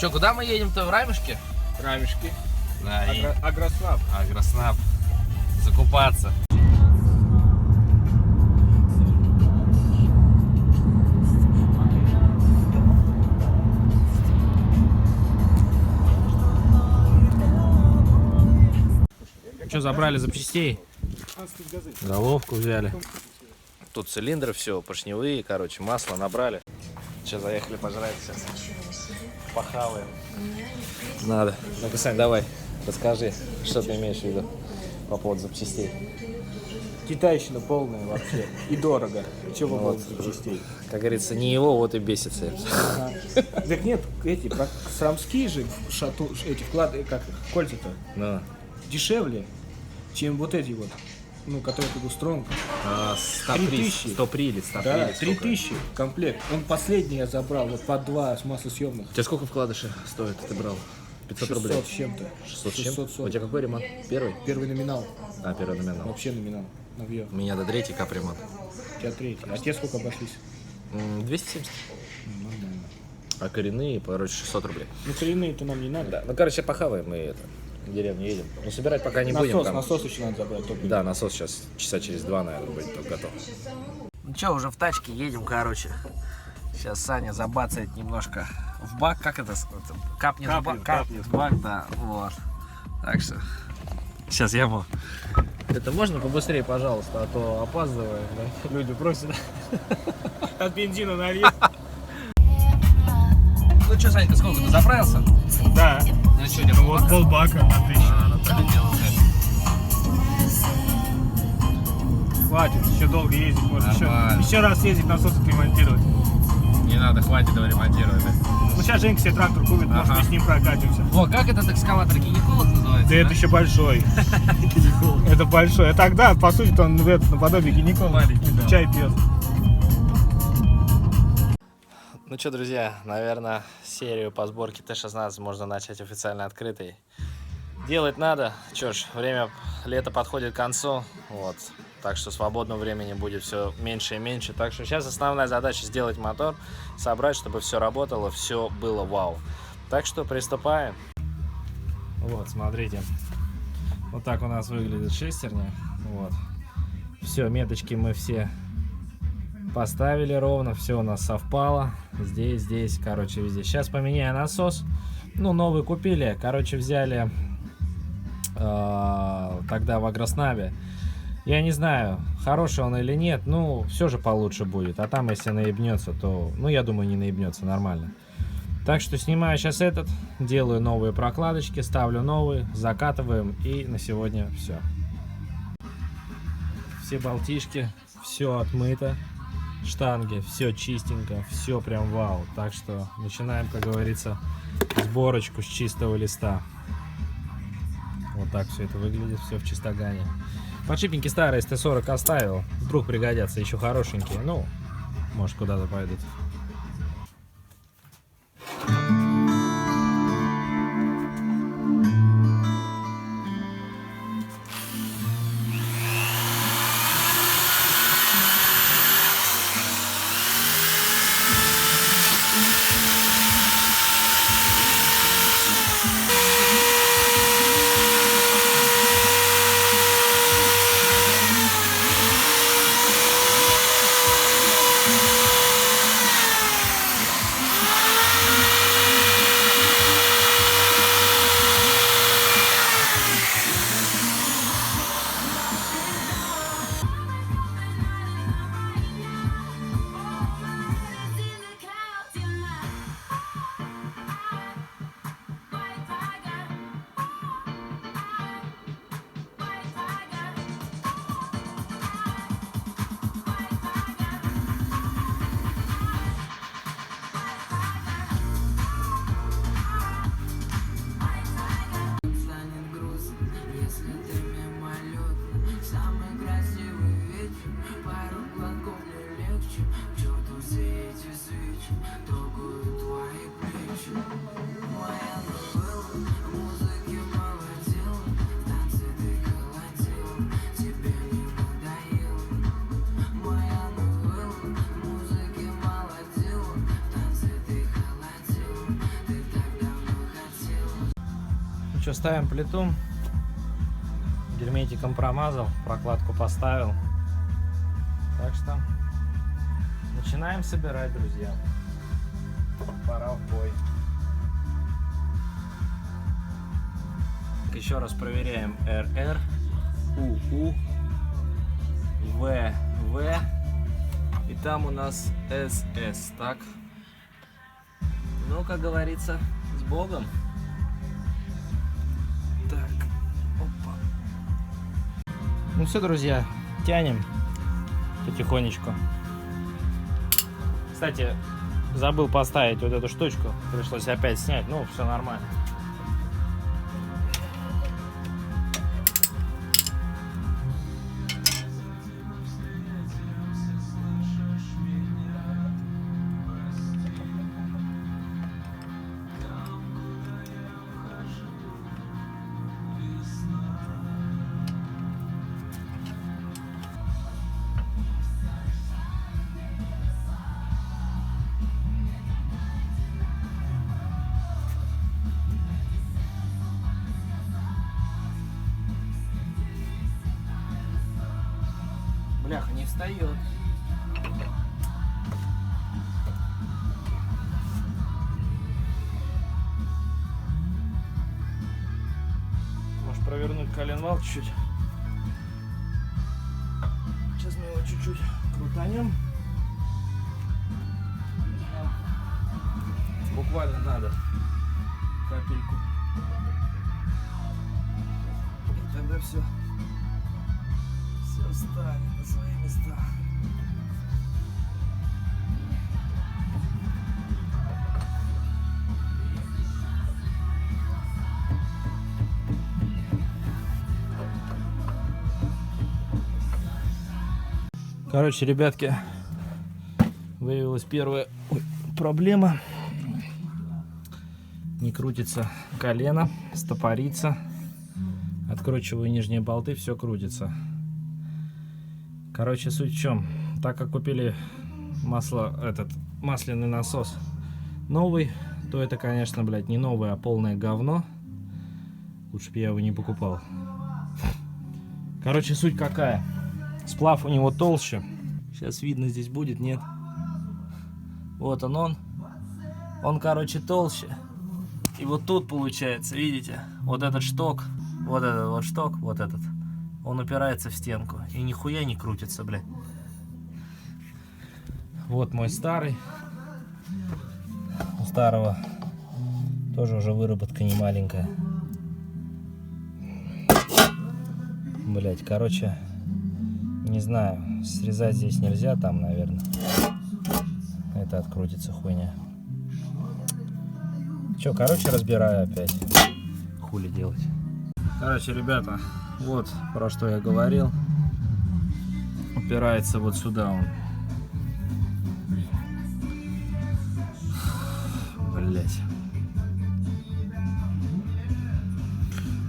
Че, куда мы едем-то? В Рамешке? Рамешки. Да, Агроснаб. Агроснаб. Закупаться. Что забрали запчастей? Головку взяли. Тут цилиндры, все, поршневые, короче, масло набрали. Сейчас заехали пожрать, сейчас похаваем. Надо. Ну-ка, Сань, давай, расскажи, что ты имеешь в виду по поводу запчастей. Китайщина полная вообще. И дорого. Чего Вот. вот запчастей. Как говорится, не его, вот и бесится. Ага. Так нет, эти срамские же эти вклады, как их, кольца-то, Ну. дешевле, чем вот эти вот, ну, которые как бы стронг. 3000. Стоприли. Да, 3000 комплект. Он последний я забрал, вот по 2 с маслосъемных. У тебя сколько вкладышей стоит, ты брал? 500 600 рублей? с чем-то. 600 с чем? 640. У тебя какой ремонт? Первый? Первый номинал. А, первый номинал. Вообще номинал. Навье. У меня до третий капремонт. У тебя третий. А те сколько обошлись? 270. Нормально. А коренные, короче, 600 рублей. Ну, коренные-то нам не надо. Да, ну, короче, похаваем мы это. В деревню едем. Ну, собирать пока не будем. Там. Насос еще надо забрать. Только. Да, насос сейчас часа через 2, наверное, будет только готов. Ну что, уже в тачке едем, короче. Сейчас Саня забацает немножко в бак. Как это? Капнет в бак. Капнет в бак, да. Вот. Так что сейчас я ему... Это можно побыстрее, пожалуйста, а то опаздываем. Да? Люди просят. От бензина налить. Ну что, Санька, сколько ты заправился? Да. Ну что, где Вот полбака. Отлично. Хватит, еще долго ездить, можно еще раз ездить, насос отремонтировать. Не надо, хватит его ремонтировать. Ну сейчас Женька себе трактор купит, может мы с ним прокатимся. О, как этот экскаватор гинеколог называется? Да это еще большой. Это большой. А тогда, по сути, он наподобие гинеколога. Чай пьет. Ну что, друзья, наверное, серию по сборке Т-16 можно начать официально открытой. Делать надо. Что ж, лето подходит к концу. Вот. Так что свободного времени будет все меньше и меньше. Так что сейчас основная задача сделать мотор, собрать, чтобы все работало, все было вау. Так что приступаем. Вот, смотрите. Вот так у нас выглядит шестерня. Вот. Все, меточки мы все поставили ровно, все у нас совпало. Здесь, короче, везде. Сейчас поменяю насос. Ну, новый купили. Короче, взяли тогда в Агроснабе. Я не знаю, хороший он или нет, ну, все же получше будет. А там, если наебнется, то, ну, я думаю, не наебнется, нормально. Так что снимаю сейчас этот, делаю новые прокладочки, ставлю новые, закатываем, и на сегодня все. Все болтишки, все отмыто, штанги, все чистенько, все прям вау. Так что начинаем, как говорится, сборочку с чистого листа. Вот так все это выглядит, все в чистогане. Подшипники старые, СТ-40 оставил. Вдруг пригодятся, еще хорошенькие. Ну, может, куда-то пойдут. Что, ставим плиту. Герметиком промазал, прокладку поставил. Так что начинаем собирать, друзья. Пора в бой. Еще раз проверяем РР, УУ, ВВ и там у нас СС. Так, ну, как говорится, с Богом. Так, опа. Ну все, друзья, тянем потихонечку. Кстати, забыл поставить вот эту штучку, пришлось опять снять, ну все нормально. Бляха, не встает. Может провернуть коленвал чуть-чуть. Сейчас мы его чуть-чуть крутанем. Буквально надо капельку. И тогда все встанет на свои места. Короче, ребятки, выявилась первая проблема. Не крутится колено, стопорится. Откручиваю нижние болты, все крутится. Короче, суть в чем. Так как купили масляный насос новый, то это, конечно, блядь, не новый, а полное говно. Лучше бы я его не покупал. Короче, суть какая. Сплав у него толще. Сейчас видно здесь будет, нет? Вот он. Он, короче, толще. И вот тут получается, видите, вот этот шток, вот этот вот шток, вот этот, он упирается в стенку и нихуя не крутится, блядь. Вот мой старый. У старого тоже уже выработка не маленькая. Блядь, короче, не знаю, срезать здесь нельзя, там, наверное. Это открутится хуйня. Че, короче, разбираю опять. Хули делать. Короче, ребята, вот про что я говорил. Упирается вот сюда он. Блять.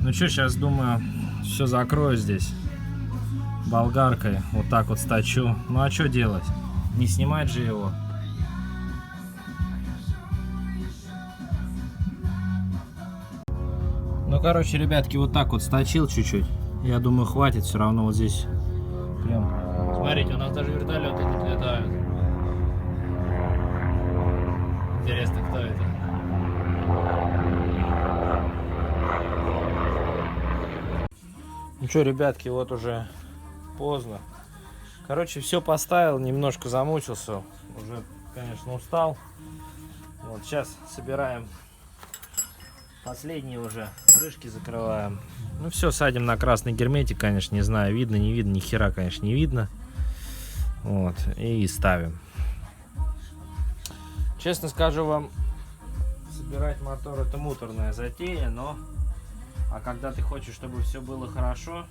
Ну что, сейчас думаю, все закрою здесь болгаркой. Вот так вот сточу. Ну а что делать? Не снимать же его. Ну, короче, ребятки, вот так вот сточил чуть-чуть. Я думаю, хватит, все равно вот здесь прям. Смотрите, у нас даже вертолеты не летают. Интересно, кто это? Ну что, ребятки, вот уже поздно. Короче, все поставил, немножко замучился. Уже, конечно, устал. Вот сейчас собираем. Последние уже крышки закрываем. Ну все, садим на красный герметик, конечно, не знаю, видно, не видно, ни хера, конечно, не видно. Вот, и ставим. Честно скажу вам, собирать мотор это муторная затея, но а когда ты хочешь, чтобы все было хорошо,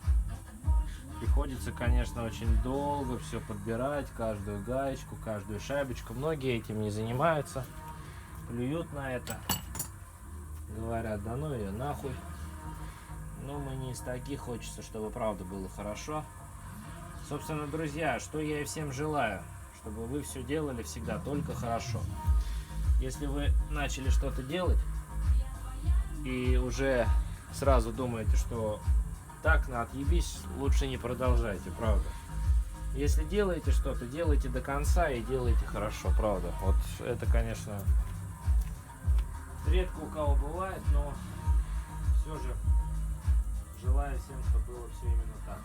приходится, конечно, очень долго все подбирать, каждую гаечку, каждую шайбочку. Многие этим не занимаются, плюют на это. Говорят, да ну ее нахуй. Но мы не из таких, хочется, чтобы правда было хорошо. Собственно, друзья, что я и всем желаю, чтобы вы все делали всегда только хорошо. Если вы начали что-то делать и уже сразу думаете, что так на отъебись, лучше не продолжайте, правда. Если делаете что-то, делайте до конца и делайте хорошо, правда. Вот это, конечно, редко у кого бывает, но все же желаю всем, чтобы было все именно так.